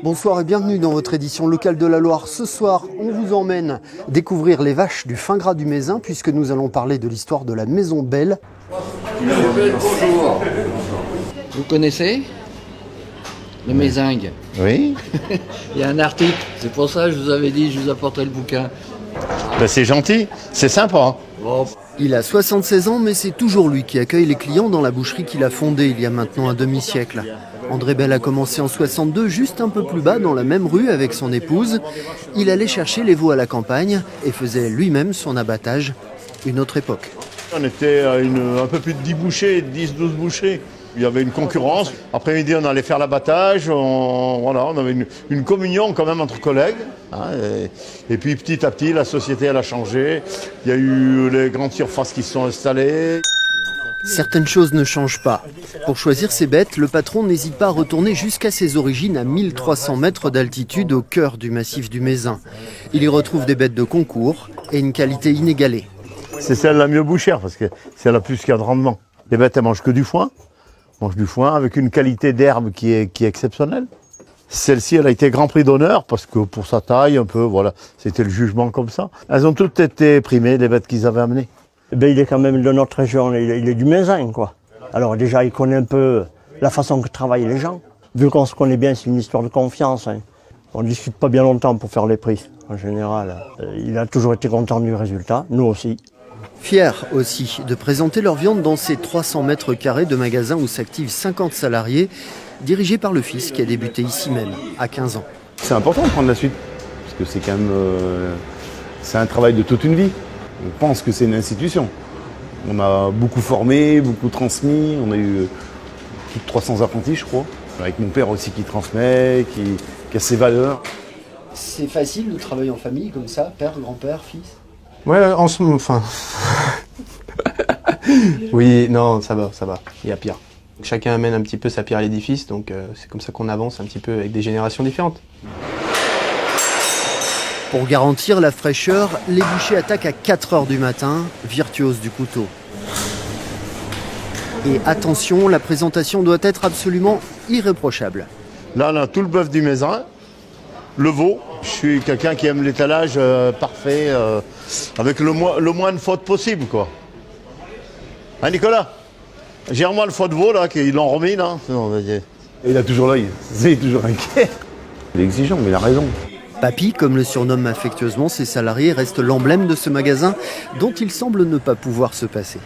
Bonsoir et bienvenue dans votre édition locale de la Loire. Ce soir, on vous emmène découvrir les vaches du fin gras du Mézin puisque nous allons parler de l'histoire de la Maison Belle. Bonjour. Vous connaissez le Mézingue? Oui. Il y a un article, c'est pour ça que je vous avais dit, je vous apporterai le bouquin. Ben c'est gentil, c'est sympa. Bon. Il a 76 ans, mais c'est toujours lui qui accueille les clients dans la boucherie qu'il a fondée il y a maintenant un demi-siècle. André Belle a commencé en 62, juste un peu plus bas, dans la même rue avec son épouse. Il allait chercher les veaux à la campagne et faisait lui-même son abattage. Une autre époque. On était à un peu plus de 10 bouchers, 10-12 bouchers. Il y avait une concurrence. Après-midi, on allait faire l'abattage. On avait une communion quand même entre collègues. Hein, et puis petit à petit, la société elle a changé. Il y a eu les grandes surfaces qui se sont installées. Certaines choses ne changent pas. Pour choisir ses bêtes, le patron n'hésite pas à retourner jusqu'à ses origines à 1300 mètres d'altitude au cœur du massif du Mézin. Il y retrouve des bêtes de concours et une qualité inégalée. C'est celle la mieux bouchère parce que c'est la plus qu'il y a de rendement. Les bêtes, elles mangent que du foin. Mange du foin avec une qualité d'herbe qui est exceptionnelle. Celle-ci, elle a été Grand Prix d'honneur parce que pour sa taille, un peu, voilà, c'était le jugement comme ça. Elles ont toutes été primées, les bêtes qu'ils avaient amenées. Ben, il est quand même de notre région, il est du Mézin, quoi. Alors déjà, il connaît un peu la façon que travaillent les gens. Vu qu'on se connaît bien, c'est une histoire de confiance. Hein. On ne discute pas bien longtemps pour faire les prix, en général. Il a toujours été content du résultat, nous aussi. Fiers aussi de présenter leur viande dans ces 300 mètres carrés de magasin où s'activent 50 salariés, dirigés par le fils qui a débuté ici même, à 15 ans. C'est important de prendre la suite, parce que c'est quand même c'est un travail de toute une vie. On pense que c'est une institution. On a beaucoup formé, beaucoup transmis, on a eu plus de 300 apprentis, je crois. Avec mon père aussi qui transmet, qui a ses valeurs. C'est facile de travailler en famille comme ça, père, grand-père, fils? Ouais, en ce moment, enfin... Oui, non, ça va, il y a pire. Chacun amène un petit peu sa pierre à l'édifice, donc c'est comme ça qu'on avance un petit peu avec des générations différentes. Pour garantir la fraîcheur, les bouchers attaquent à 4 h du matin, virtuose du couteau. Et attention, la présentation doit être absolument irréprochable. Là, on a tout le bœuf du Mézin, le veau. Je suis quelqu'un qui aime l'étalage parfait, avec le moins de fautes possible, quoi. Hein, Nicolas? Gère-moi le foie de veau, là, qu'ils l'ont remis, là. Il a toujours l'œil, il est toujours inquiet. Il est exigeant, mais il a raison. Papy, comme le surnomment affectueusement ses salariés, reste l'emblème de ce magasin dont il semble ne pas pouvoir se passer.